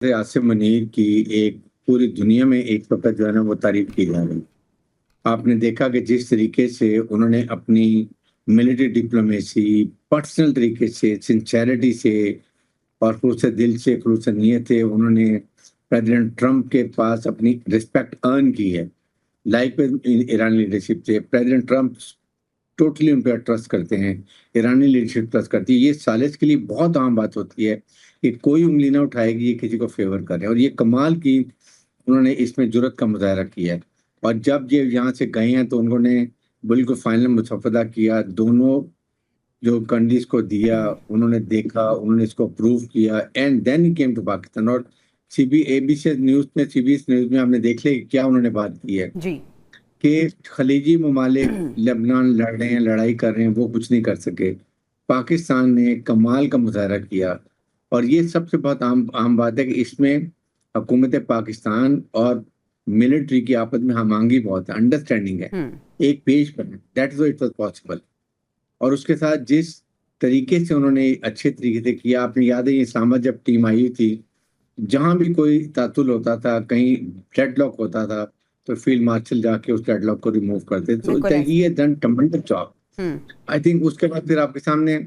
आसिम मुनीर की एक पूरी दुनिया में एक वक्त जो है ना वो तारीफ की जा रही। आपने देखा कि जिस तरीके से उन्होंने अपनी मिलिट्री डिप्लोमेसी पर्सनल तरीके से सिंसेरिटी से और खलूस दिल से खलूस नीयत से उन्होंने प्रेसिडेंट ट्रंप के पास अपनी रिस्पेक्ट अर्न की है। लाइक ईरानी लीडरशिप से प्रेसिडेंट ट्रंप टोटली उन पर ट्रस्ट करते हैं, ईरानी लीडरशिप ट्रस्ट करती है। ये सालिस के लिए बहुत आम बात होती है कि कोई उंगली ना उठाएगी ये किसी को फेवर करे, और ये कमाल की उन्होंने इसमें जुर्रत का मुजाहरा किया है। और जब ये यहाँ से गए हैं तो उन्होंने बिल्कुल फाइनल मुसफदा किया, दोनों जो कंट्रीज को दिया, उन्होंने देखा, उन्होंने इसको अप्रूव किया and then he came to Pakistan. और एबीसी न्यूज में, सीबीएस न्यूज में आपने देख लिया क्या उन्होंने बात की है जी। कि खलीजी ममालिक लेबनान लड़ रहे हैं, लड़ाई कर रहे हैं, वो कुछ नहीं कर सके। पाकिस्तान ने कमाल का मुजाहरा किया। और ये सबसे बहुत आम बात है कि इसमें हुकूमत पाकिस्तान और मिलिट्री की आपस में हमांगी बहुत है, अंडरस्टैंडिंग है, एक पेज पर है। That is it was possible. और उसके साथ जिस तरीके से उन्होंने अच्छे तरीके से किया, आपने याद है इस्लामाबाद जब टीम आई थी, जहां भी कोई तातुल होता था, कहीं डेडलॉक होता था, तो फील्ड मार्शल जाके उस डेडलॉक को रिमूव करते थे। तो he has done ट्रेमेंडस job. I think उसके बाद फिर आपके सामने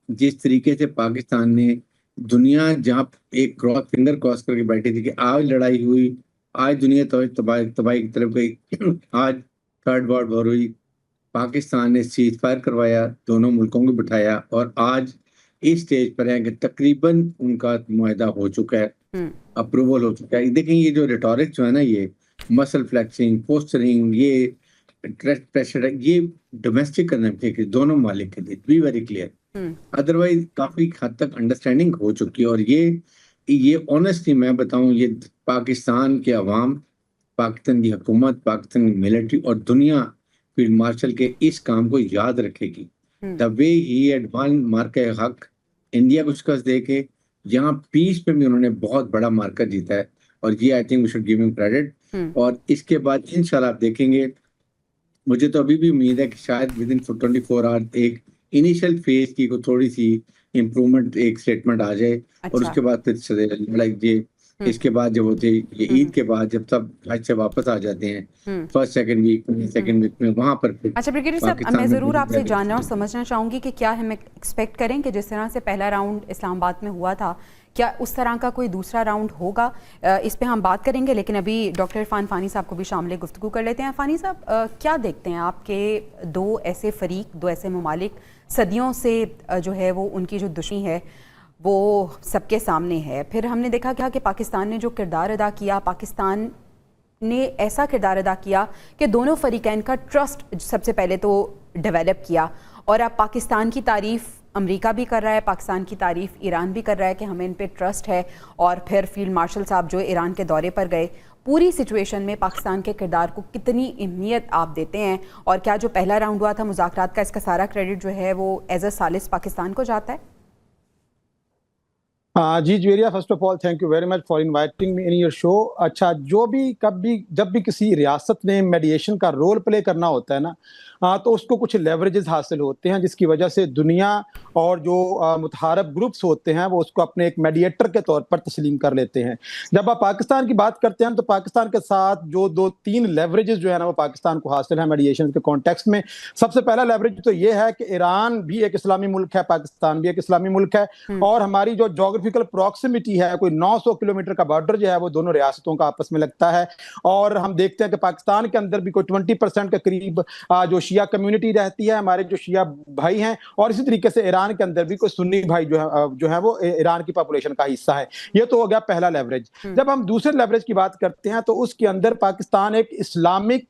जिस तरीके से पाकिस्तान ने दुनिया जहाँ एक क्रॉस फिंगर क्रॉस करके बैठी थी कि आज लड़ाई हुई, आज दुनिया तो तबाही की तरफ गई, आज थर्ड वर्ल्ड वॉर हुई, पाकिस्तान ने सीज फायर करवाया, दोनों मुल्कों को बिठाया, और आज इस स्टेज पर है कि तकरीबन उनका मुआहदा हो चुका है, अप्रूवल हो चुका है। देखिए ये जो रिटोरिक जो है ना, ये मसल फ्लेक्सिंग, पोस्टरिंग, ये प्रेशर, ये डोमेस्टिक करने के दोनों मालिक के लिए बी वेरी क्लियर। अदरवाइज काफी हद तक अंडरस्टैंडिंग हो चुकी है। और ये ऑनेस्टली मैं बताऊं, ये पाकिस्तान के अवाम, पाकिस्तान की हुकूमत, पाकिस्तान की मिलिट्री और दुनिया फील्ड मार्शल के इस काम को याद रखेगी। The way he had won मार्का हक इंडिया को शिकस्त दे के, यहाँ पीस पे भी उन्होंने बहुत बड़ा मार्कर जीता है, और ये I think we should give him credit. और इसके बाद इंशाल्लाह आप देखेंगे, मुझे तो अभी भी उम्मीद है कि शायद विद इन 24 आवर्स एक इनिशियल फेज की को थोड़ी सी इम्प्रूवमेंट, एक स्टेटमेंट आ जाए। और उसके बाद फिर लाइक ये इसके बाद जब होते ये ईद के बाद जब सब हज से वापस आ जाते हैं फर्स्ट सेकंड वीक में वहां पर फिर अच्छा ब्रिगेडियर साहब, मैं ज़रूर आपसे जानना और समझना चाहूँगी कि क्या हम एक्सपेक्ट करें कि जिस तरह से पहला राउंड इस्लामाबाद में हुआ था, क्या उस तरह का कोई दूसरा राउंड होगा? इस पे हम बात करेंगे, लेकिन अभी डॉक्टर इरफान फ़ानी साहब को भी शामिल गुफ्तगू कर लेते हैं। फ़ानी साहब, क्या देखते हैं आपके दो ऐसे फ़रीक, दो ऐसे ममालिक सदियों से जो है वो उनकी जो दुश्मनी है वो सबके सामने है। फिर हमने देखा कि पाकिस्तान ने जो किरदार अदा किया, पाकिस्तान ने ऐसा किरदार अदा किया कि दोनों फरीकैन का ट्रस्ट सबसे पहले तो डेवलप किया, और अब पाकिस्तान की तारीफ़ अमेरिका भी कर रहा है, पाकिस्तान की तारीफ़ ईरान भी कर रहा है कि हमें इन पे ट्रस्ट है। और फिर फील्ड मार्शल साहब जो ईरान के दौरे पर गए, पूरी सिचुएशन में पाकिस्तान के किरदार को कितनी अहमियत आप देते हैं? और क्या जो पहला राउंड हुआ था मुज़ाकरात का, इसका सारा क्रेडिट जो है वो एज अ सालिस पाकिस्तान को जाता है? जी Juveria, first of all thank you very much for inviting me in your show. अच्छा, जब भी किसी रियासत ने मेडिएशन का रोल प्ले करना होता है ना, तो उसको कुछ लेवरेजेस हासिल होते हैं, जिसकी वजह से दुनिया और जो मुतहारब ग्रुप्स होते हैं वो उसको अपने एक मेडिएटर के तौर पर तस्लीम कर लेते हैं। जब आप पाकिस्तान की बात करते हैं तो पाकिस्तान के साथ जो 2-3 लेवरेजेस जो है ना वो पाकिस्तान को हासिल है मेडिएशन के कॉन्टेक्स्ट में। सबसे पहला लेवरेज तो ये है कि ईरान भी एक इस्लामी मुल्क है, पाकिस्तान भी एक इस्लामी मुल्क है, और हमारी जो जोग्राफिकल प्रॉक्सिमिटी है, कोई 900 किलोमीटर का बॉर्डर जो है वो दोनों रियासतों का आपस में लगता है। और हम देखते हैं कि पाकिस्तान के अंदर भी कोई 20% के करीब जो शिया कम्युनिटी रहती है, हमारे जो शिया भाई हैं, और इसी तरीके से ईरान के अंदर भी कोई सुन्नी भाई जो है वो ईरान की पॉपुलेशन का हिस्सा है। ये तो हो गया पहला लेवरेज। जब हम दूसरे लेवरेज की बात करते हैं तो उसके अंदर पाकिस्तान एक इस्लामिक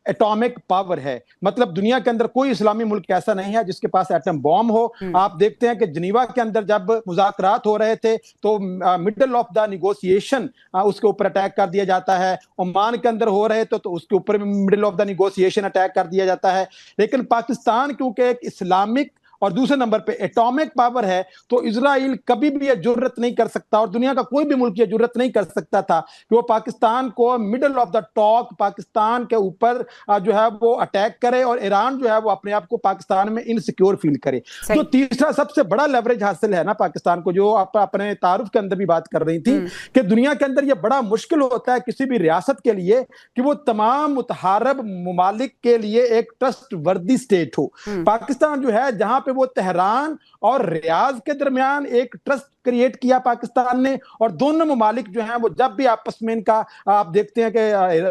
एटॉमिक पावर है। मतलब दुनिया के अंदर कोई इस्लामी मुल्क ऐसा नहीं है जिसके पास एटम बॉम्ब हो। आप देखते हैं कि जिनीवा के अंदर जब मुज़ाकरात हो रहे थे तो मिडल ऑफ द निगोशिएशन उसके ऊपर अटैक कर दिया जाता है। ओमान के अंदर हो रहे तो उसके ऊपर middle of the negotiation attack कर दिया जाता है। लेकिन पाकिस्तान क्योंकि एक इस्लामिक اور دوسرے نمبر پہ ایٹامک پاور ہے، تو اسرائیل کبھی بھی یہ جرت نہیں کر سکتا اور دنیا کا کوئی بھی ملک یہ جرت نہیں کر سکتا تھا کہ وہ پاکستان کو middle of the talk Pakistan کے اوپر جو ہے وہ اٹیک کرے اور ایران جو ہے وہ اپنے آپ کو پاکستان میں انسیکیور فیل کرے۔ جو تیسرا سب سے بڑا لیوریج حاصل ہے نا پاکستان کو، جو آپ اپنے تعارف کے اندر بھی بات کر رہی تھی کہ دنیا کے اندر یہ بڑا مشکل ہوتا ہے کسی بھی ریاست کے لیے کہ وہ تمام متحارب ممالک کے لیے ایک ٹرسٹ وردی سٹیٹ ہو۔ پاکستان جو ہے جہاں پہ وہ تہران اور ریاض کے درمیان ایک ٹرسٹ کریٹ کیا پاکستان نے، اور دونوں ممالک جو ہیں وہ جب بھی آپس میں ان کا آپ دیکھتے ہیں کہ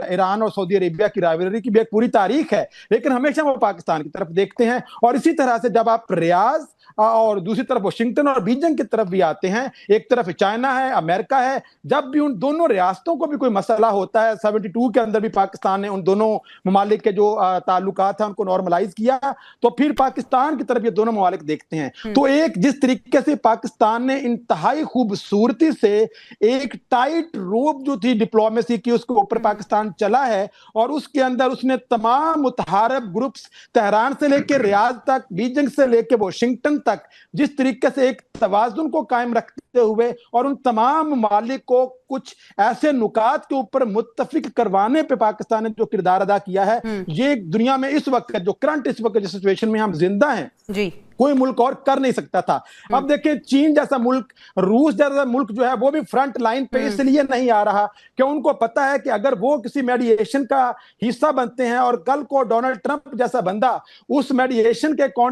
ایران اور سعودی عربیہ کی رائیولری کی بھی ایک پوری تاریخ ہے، لیکن ہمیشہ وہ پاکستان کی طرف دیکھتے ہیں۔ اور اسی طرح سے جب آپ ریاض اور دوسری طرف واشنگٹن اور بیجنگ کی طرف بھی آتے ہیں، ایک طرف چائنا ہے، امریکہ ہے، جب بھی ان دونوں ریاستوں کو بھی کوئی مسئلہ ہوتا ہے، 72 کے اندر بھی پاکستان نے ان دونوں ممالک کے جو تعلقات ہیں ان کو نارملائز کیا، تو پھر پاکستان کی طرف یہ دونوں ممالک دیکھتے ہیں۔ تو ایک جس طریقے سے پاکستان نے انتہائی خوبصورتی سے ایک ٹائٹ روپ جو تھی ڈپلومیسی کی اس کے اوپر پاکستان چلا ہے، اور اس کے اندر اس نے تمام متحارب گروپس تہران سے لے کے ریاض تک، بیجنگ سے لے کے واشنگٹن تک، جس طریقے سے ایک توازن کو قائم رکھتے ہوئے اور ان تمام ممالک کو کچھ ایسے نکات کے اوپر متفق کروانے پہ پاکستان نے جو کردار ادا کیا ہے، یہ دنیا میں اس وقت جو کرنٹ اس وقت جو سچویشن میں ہم زندہ ہیں جی کوئی ملک اور کر نہیں سکتا تھا۔ اب دیکھیں چین جیسا ملک، روس جیسا ملک جو ہے وہ بھی فرنٹ لائن پہ اس لیے نہیں آ رہا کہ ان کو پتا ہے کہ اگر وہ کسی میڈییشن کا حصہ بنتے ہیں اور کل کو ڈونلڈ ٹرمپ جیسا بندہ اس میڈییشن کے